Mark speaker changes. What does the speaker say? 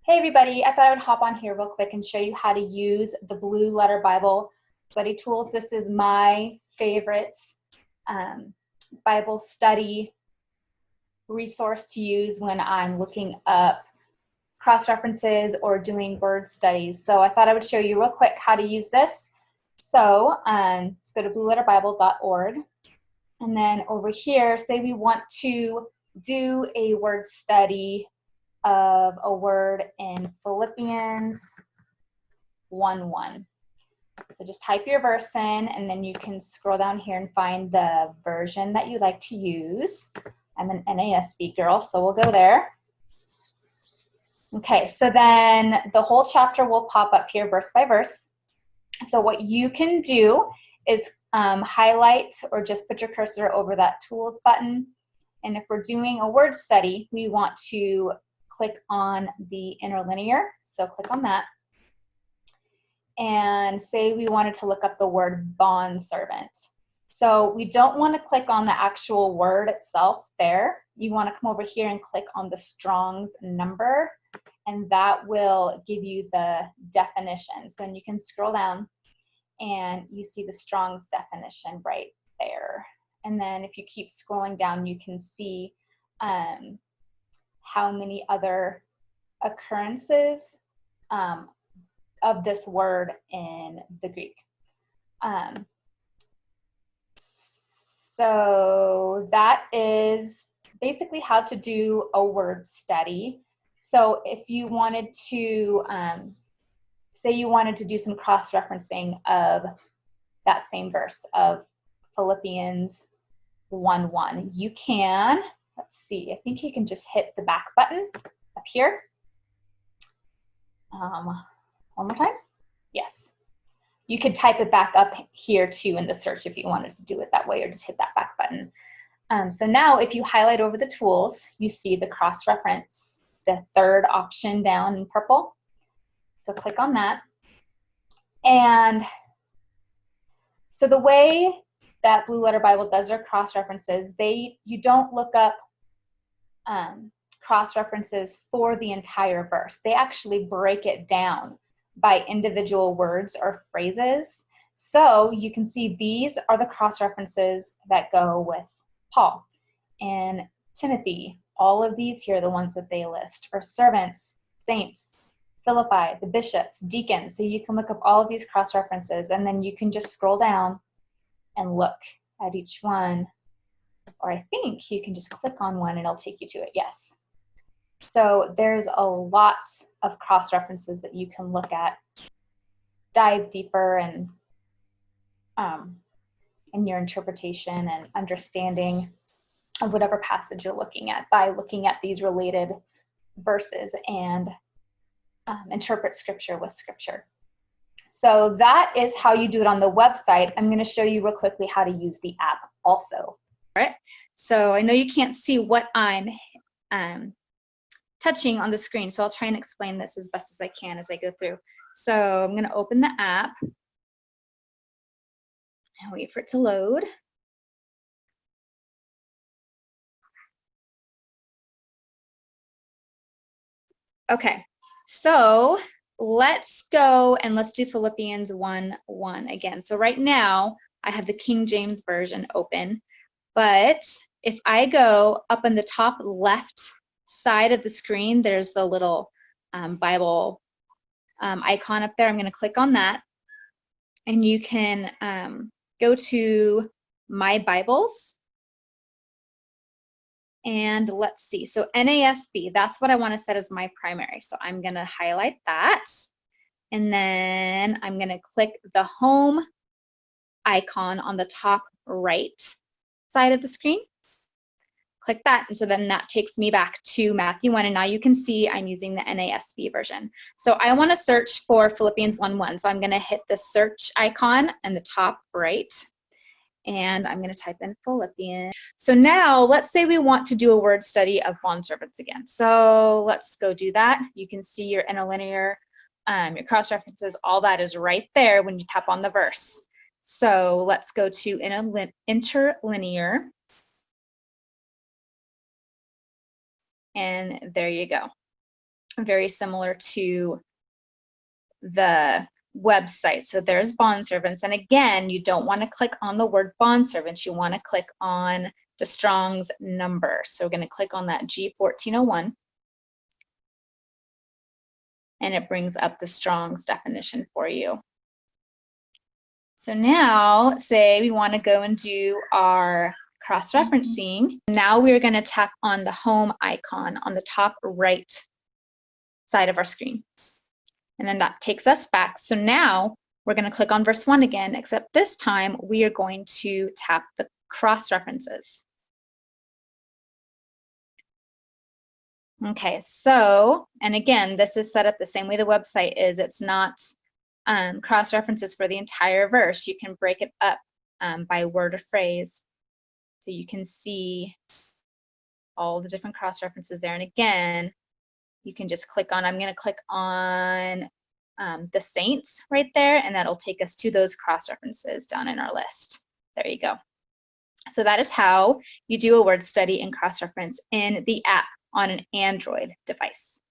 Speaker 1: Hey everybody, I thought I would hop on here real quick and show you how to use the Blue Letter Bible study tools. This is my favorite Bible study resource to use when I'm looking up cross-references or doing word studies. So I thought I would show you real quick how to use this. So let's go to blueletterbible.org. And then over here, say we want to do a word study of a word in Philippians 1:1. So just type your verse in, and then you can scroll down here and find the version that you like to use. I'm an NASB girl, so we'll go there. Okay, so then the whole chapter will pop up here verse by verse. So what you can do is highlight or just put your cursor over that tools button. And if we're doing a word study, we want to click on the interlinear. So click on that. And say we wanted to look up the word bondservant. So we don't want to click on the actual word itself there. You want to come over here and click on the Strong's number, and that will give you the definition. So then you can scroll down and you see the Strong's definition right there. And then if you keep scrolling down, you can see how many other occurrences of this word in the Greek. So that is basically how to do a word study. So if you wanted to, say you wanted to do some cross-referencing of that same verse of Philippians 1:1, you can, let's see, I think you can just hit the back button up here. One more time. Yes. You could type it back up here too in the search if you wanted to do it that way, or just hit that back button. So now if you highlight over the tools, you see the cross-reference, the third option down in purple. So click on that. And so the way that Blue Letter Bible does their cross-references, you don't look up cross-references for the entire verse. They actually break it down by individual words or phrases. So you can see these are the cross-references that go with Paul and Timothy. All of these here, the ones that they list, are servants, saints, Philippi, the bishops, deacons. So you can look up all of these cross-references, and then you can just scroll down and look at each one. Or I think you can just click on one and it'll take you to it. Yes. So there's a lot of cross-references that you can look at, dive deeper and in your interpretation and understanding of whatever passage you're looking at by looking at these related verses and interpret scripture with scripture. So that is how you do it on the website. I'm going to show you real quickly how to use the app also. All right. So I know you can't see what I'm touching on the screen, so I'll try and explain this as best as I can as I go through. So I'm going to open the app and wait for it to load. Okay, so let's go and let's do Philippians 1:1 again. So right now I have the King James Version open, but if I go up on the top left side of the screen, there's a little Bible icon up there. I'm going to click on that, and you can go to My Bibles. And let's see, so NASB, that's what I want to set as my primary. So I'm going to highlight that, and then I'm going to click the home icon on the top right side of the screen. Click that, and so then that takes me back to Matthew 1, and now you can see I'm using the NASB version. So I want to search for Philippians 1:1, so I'm going to hit the search icon in the top right, and I'm going to type in Philippians. So now let's say we want to do a word study of bondservants again. So let's go do that. You can see your interlinear, your cross-references, all that is right there when you tap on the verse. So let's go to interlinear. And there you go. very similar to the website. So there's bond servants. And again, you don't want to click on the word bond servants. You want to click on the Strong's number. So we're going to click on that G1401. And it brings up the Strong's definition for you. So now, say we want to go and do our cross-referencing. Now we're going to tap on the home icon on the top right side of our screen. And then that takes us back. So now we're going to click on verse 1 again, except this time we are going to tap the cross-references. Okay, so, and again, this is set up the same way the website is. It's not cross-references for the entire verse. You can break it up by word or phrase. So you can see all the different cross-references there. And again, you can just click on, I'm going to click on the saints right there, and that'll take us to those cross-references down in our list. There you go. So that is how you do a word study and cross-reference in the app on an Android device.